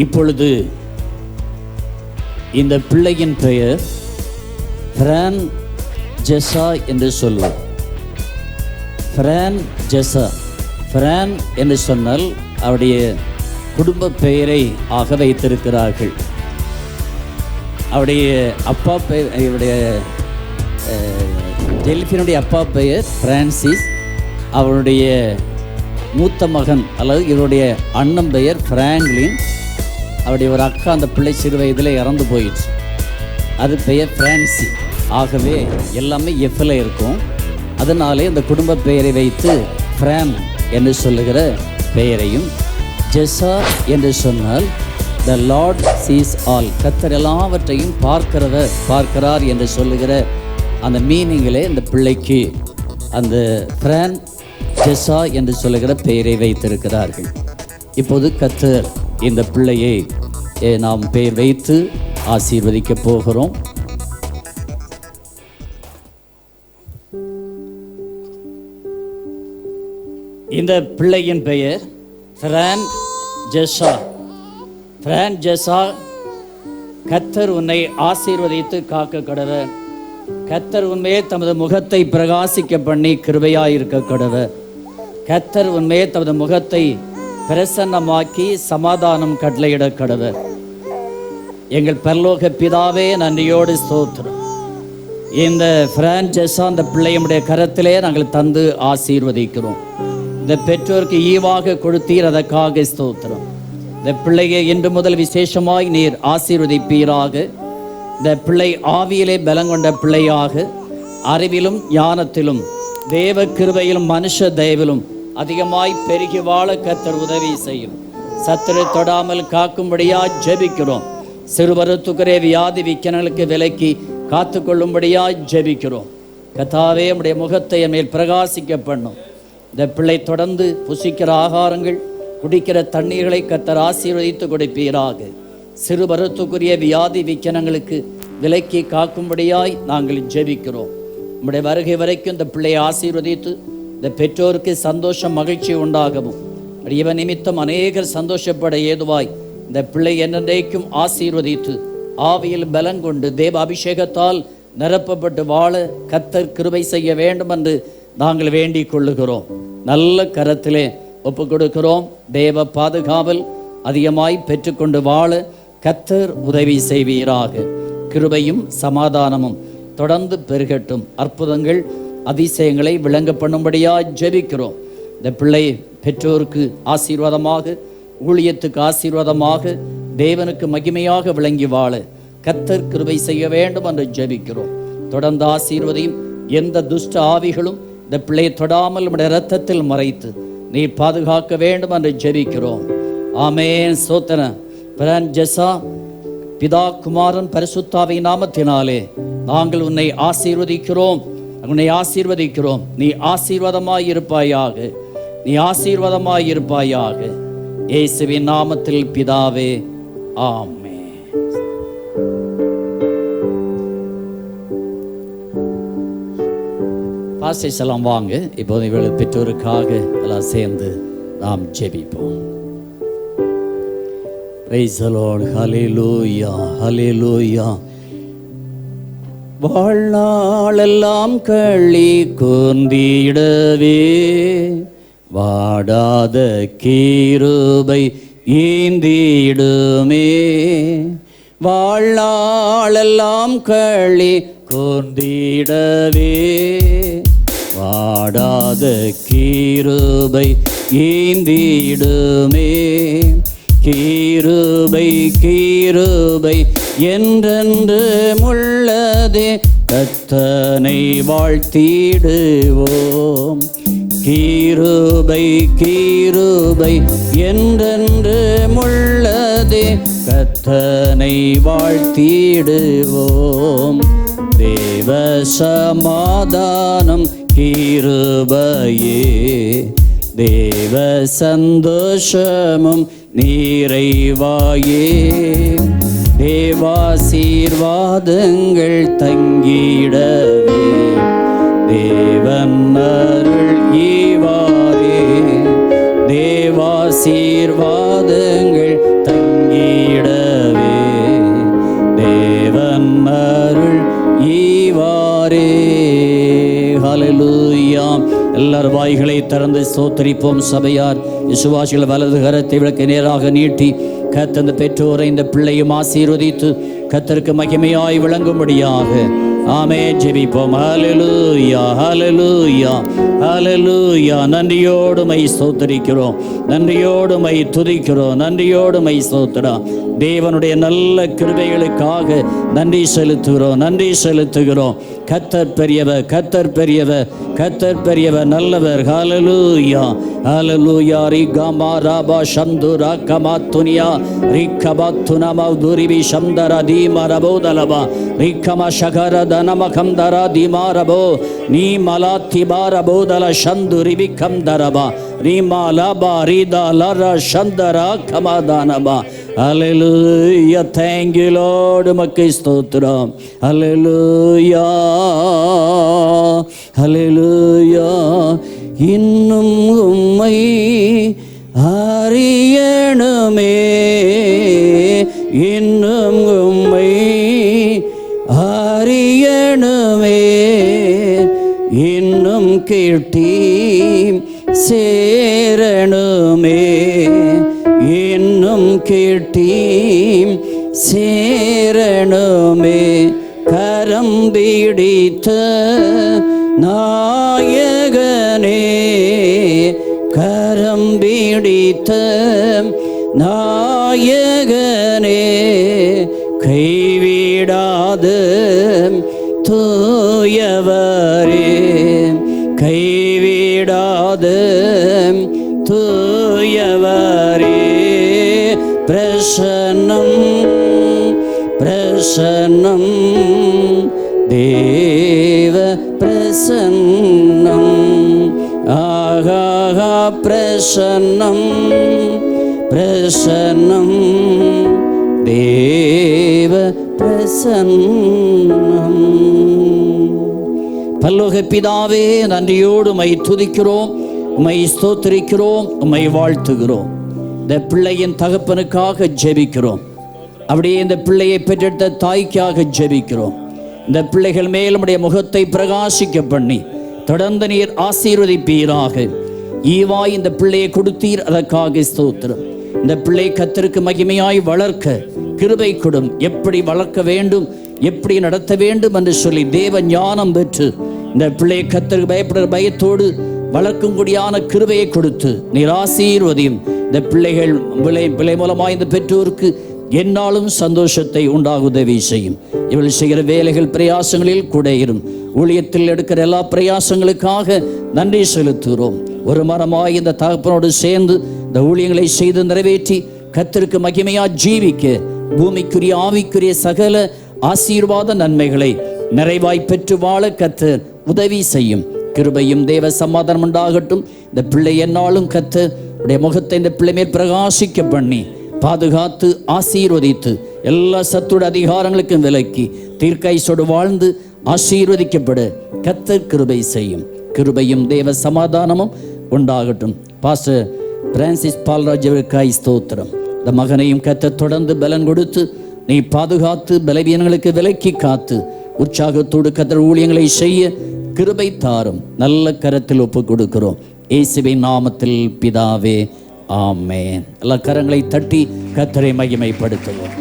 இப்பொழுது இந்த பிள்ளையின் பெயர் ஃப்ரான் ஜெசா என்று சொல்லுவோம். ஃப்ரான் ஜெசா. ஃப்ரான் என்று சொன்னால் அவருடைய குடும்ப பெயரை ஆக வைத்திருக்கிறார்கள். அவருடைய அப்பா பெயர், இவருடைய டெல்ஃபினுடைய அப்பா பெயர் பிரான்சிஸ். அவருடைய மூத்த மகன் அல்லது இவருடைய அண்ணன் பெயர் பிராங்க்லின். அவருடைய ஒரு அக்கா அந்த பிள்ளை சிறு வயதில் இறந்து போயிடுச்சு. அது பெயர் பிரான்சி. ஆகவே எல்லாமே எஃப்ல இருக்கும். அதனாலே இந்த குடும்ப பெயரை வைத்து ஃப்ரான் என்று சொல்லுகிற பெயரையும், ஜெசா என்று சொன்னால் த லார்ட் சீஸ் ஆல், கர்த்தர் எல்லாவற்றையும் பார்க்கிறார் என்று சொல்லுகிற அந்த மீனிங்கிலே இந்த பிள்ளைக்கு அந்த ஃப்ரான் ஜெசா என்று சொல்லுகிற பெயரை வைத்திருக்கிறார்கள். இப்போது கர்த்தர் இந்த பிள்ளையை நாம் பெயர் வைத்து ஆசீர்வதிக்க போகிறோம். இந்த பிள்ளையின் பெயர் ஃப்ரான் ஜெசா. ஃப்ரான் ஜெசா, கர்த்தர் உன்னை ஆசீர்வதித்து காக்க கடவர். கர்த்தர் உண்மையே தமது முகத்தை பிரகாசிக்க பண்ணி கிருபையாயிருக்க கடவர். கர்த்தர் உண்மையே தமது முகத்தை பிரசன்னமாக்கி சமாதானம் கட்டளையிட கடவர். எங்கள் பரலோக பிதாவே, நன்றியோடு ஸ்தோத்திரம். இந்த ஃப்ரான் ஜெசா அந்த பிள்ளையுடைய கரத்திலே நாங்கள் தந்து ஆசீர்வதிக்கிறோம். இந்த பெற்றோருக்கு ஈவாக கொடுத்தீர், அதற்காக ஸ்தோத்திரம். இந்த பிள்ளையை இன்று முதல் விசேஷமாய் நீர் ஆசீர்வதிப்பீராக. இந்த பிள்ளை ஆவியிலே பலங்கொண்ட பிள்ளையாக, அறிவிலும் ஞானத்திலும் தேவ கிருபையிலும் மனுஷ தயவிலும் அதிகமாய் பெருகி வாழ கர்த்தர் உதவி செய்யும். சத்துரு தொடாமல் காக்கும்படியா ஜெபிக்கிறோம். சிறுவருத்துக்குரிய வியாதி விக்கனங்களுக்கு விலக்கி காத்து கொள்ளும்படியா ஜெபிக்கிறோம். கர்த்தாவே, உம்முடைய முகத்தை என் மேல் பிரகாசிக்க பண்ணும். இந்த பிள்ளை தொடர்ந்து புசிக்கிற ஆகாரங்கள், குடிக்கிற தண்ணீர்களை கர்த்தர் ஆசீர்வதித்து கொடுப்பீராக. சிறுவருத்துக்குரிய வியாதி விக்கனங்களுக்கு விலக்கி காக்கும்படியாய் நாங்கள் ஜெபிக்கிறோம். நம்முடைய வருகை வரைக்கும் இந்த பிள்ளையை ஆசீர்வதித்து இந்த பெற்றோருக்கு சந்தோஷம் மகிழ்ச்சி உண்டாகவும், இவன் நிமித்தம் அநேகர் சந்தோஷப்பட ஏதுவாய் இந்த பிள்ளை என்றைக்கும் ஆசீர்வதித்து ஆவியில் பலன் கொண்டு தேவ அபிஷேகத்தால் நிரப்பப்பட்டு வாழ கர்த்தர் கிருபை செய்ய வேண்டும் என்று நாங்கள் வேண்டிக் கொள்ளுகிறோம். நல்ல கரத்திலே ஒப்பு கொடுக்கிறோம். தேவ பாதுகாவல் அதிகமாய் பெற்றுக்கொண்டு வாழ கர்த்தர் உதவி செய்வீராக. கிருபையும் சமாதானமும் தொடர்ந்து பெருகட்டும். அற்புதங்கள் அதிசயங்களை விளங்க பண்ணும்படியாக ஜெபிக்கிறோம். இந்த பிள்ளை பெற்றோருக்கு ஆசீர்வாதமாக, ஊழியத்துக்கு ஆசீர்வாதமாக, தேவனுக்கு மகிமையாக விளங்கி வாழ கர்த்தர் கிருபை செய்ய வேண்டும் என்று ஜெபிக்கிறோம். தொடர்ந்து ஆசீர்வதியும். எந்த துஷ்ட ஆவிகளும் இந்த பிள்ளையை தொடாமல் நம்முடைய இரத்தத்தில் மறைத்து நீ பாதுகாக்க வேண்டும் என்று ஜெபிக்கிறோம். ஆமென். ஸ்தோத்திரம். ஃப்ரான் ஜெசா, பிதா குமாரன் பரிசுத்தாவின் நாமத்தினாலே நாங்கள் உன்னை ஆசீர்வதிக்கிறோம். உன்னை ஆசீர்வதிக்கிறோம். நீ ஆசீர்வாதமாய் இருப்பாயாக. நீ ஆசீர்வாதமாய் இருப்பாயாக. இயேசுவின் நாமத்தில் பிதாவே, ஆமென். பாஸ்டர்ஸ் எல்லாம் வாங்க. இப்போது இவர்கள் பெற்றோருக்காக எல்லாம் சேர்ந்து நாம் ஜெபிப்போம். Praise the Lord. Hallelujah. Hallelujah. வாழ்நாளெல்லாம் களி கூர்ந்திடவே வாடாத கிருபை ஈந்திடுமே. வாழ்நாளெல்லாம் களி கூர்ந்திடவே வாடாத கிருபை ஈந்திடுமே. கிருபை கிருபை என்றென்று முள்ளதே, கர்த்தனை வாழ்த்திடுவோம். கிருபை கிருபை என்றென்று முள்ளதே, கர்த்தனை வாழ்த்திடுவோம். தேவ சமாதானம் கிருபையே, தேவ சந்தோஷமும் நிறைவாயே, தேவாசீர்வாதங்கள் தங்கிடவே தேவன் அருள் ஈவாரே. தேவாசீர்வாதங்கள் ஆசீர்வாதங்கள் தங்கிடவே தேவன் அருள் ஈவாரே. ஹல்லேலூயா. எல்லாரும் வாய்களை திறந்து ஸ்தோத்திரிப்போம். சபையார் விசுவாசிகள் வலது கரத்தை விளக்கு நேராக நீட்டி கர்த்தர் இந்த பெற்றோரை இந்த பிள்ளையும் ஆசீர்வதித்து கர்த்தருக்கு மகிமையாய் விளங்கும்படியாக ஆமென் ஜெபிப்போம். ஹல்லேலூயா, ஹல்லேலூயா, ஹல்லேலூயா. நன்றியோடு மை ஸ்தோத்திரிக்கிறோம், நன்றியோடு மை துதிக்கிறோம், நன்றியோடு மை ஸ்தோத்திரம். தேவனுடைய நல்ல கிருபைகளுக்காக நன்றி செலுத்துகிறோம், நன்றி செலுத்துகிறோம். கர்த்தர் பெரியவர், கர்த்தர் பெரியவர், கர்த்தர் பெரியவர், நல்லவர். ஹல்லேலூயா, ஹல்லேலூயா. ரிகமா ராபா சந்துரா கமாத்துனியா ரிகபாத்துனமா துரிபி சந்தரா தீமரபோதலபா ரிகமா ஷகர தனம கம்தரா தீமாரபோ நீ மலாத்தி பாரபோதல சந்துரிபி கம்தரபா ரீமாலபா ரீதா லரா சந்தரா கமாதானபா. ஹல்லேலூயா. Thank you Lord. உமக்கு ஸ்தோத்திரம். ஹல்லேலூயா, ஹல்லேலூயா. இன்னும் உம்மை அறியணுமே, இன்னும் உம்மை அறியணுமே, இன்னும் கேட்டி சேரணுமே, இன்னும் கேட்டி சேரணுமே. கரம் பிடித்த நாயகனே, கரம் பிடித்த நாயகனே, கைவிடாத தூயவரே, கைவிடாத தூயவரே. பிரசன்னம், பிரசன்னம், தேவ பிரசன்னம். ஆகா பிரசன்னம், பிரசன்னம், தேவ பிரசன்னம். பரலோக பிதாவே, நன்றியோடு உம்மை துதிக்கிறோம், உம்மை ஸ்தோத்திரிக்கிறோம், உம்மை வாழ்த்துகிறோம். இந்த பிள்ளையின் தகப்பனுக்காக ஜெபிக்கிறோம். அப்படியே இந்த பிள்ளையை பெற்றெடுத்த தாய்க்காக ஜெபிக்கிறோம். இந்த பிள்ளைகள் மேல் உம்முடைய முகத்தை பிரகாசிக்க பண்ணி தொடர்ந்து நீர் ஆசீர்வதிப்பீராக. ஈவாய் இந்த பிள்ளையை கொடுத்தீர், அதற்காக ஸ்தோத்திரம். இந்த பிள்ளை கர்த்தருக்கு மகிமையாய் வளர்க்க கிருபை கொடும். எப்படி வளர்க்க வேண்டும், எப்படி நடத்த வேண்டும் என்று சொல்லி தேவ ஞானம் பெற்று இந்த பிள்ளை கர்த்தருக்கு பயப்படுகிற பயத்தோடு வளர்க்கும்படியான கிருபையை கொடுத்து நீர் ஆசீர்வதியும். இந்த பிள்ளைகள் பிள்ளை மூலமாய் இந்த பெற்றோருக்கு என்னாலும் சந்தோஷத்தை உண்டாக உதவி செய்யும். இவள் செய்கிற வேலைகள் பிரயாசங்களில் கூட இரும். ஊழியத்தில் எடுக்கிற எல்லா பிரயாசங்களுக்காக நன்றி செலுத்துகிறோம். ஒரு மரமாய் இந்த தகப்பனோடு சேர்ந்து இந்த ஊழியங்களை செய்து நிறைவேற்றி கர்த்தருக்கு மகிமையா ஜீவிக்க பூமிக்குரிய ஆவிக்குரிய சகல ஆசீர்வாத நன்மைகளை நிறைவாய் பெற்று வாழ கர்த்தர் உதவி செய்யும். கிருபையும் தேவ சமாதானம் உண்டாகட்டும். இந்த பிள்ளை என்னாலும் கர்த்தர் உடைய முகத்தை இந்த பிள்ளை மேல் பிரகாசிக்க பண்ணி பாதுகாத்து ஆசீர்வதித்து எல்லா சத்துட அதிகாரங்களுக்கும் விலக்கி தீர்க்காயுசோடு வாழ்ந்து ஆசீர்வதிக்கப்பட கர்த்தர் கிருபை செய்யும். கிருபையும் தேவ சமாதானமும் உண்டாகட்டும். பாஸ்டர் பிரான்சிஸ் பால்ராஜ் அவர்களுக்காய் ஸ்தோத்திரம். இந்த மகனையும் கர்த்தர் தொடர்ந்து பலன் கொடுத்து நீ பாதுகாத்து பலவீனங்களுக்கு விலக்கி காத்து உற்சாகத்தோடு கர்த்தர் ஊழியங்களை செய்ய கிருபை தாரும். நல்ல கரத்தில் ஒப்பு கொடுக்கிறோம். இயேசுவின் நாமத்தில் பிதாவே, ஆமென். எல்லா கரங்களை தட்டி கர்த்தரை மகிமைப்படுத்துவோம்.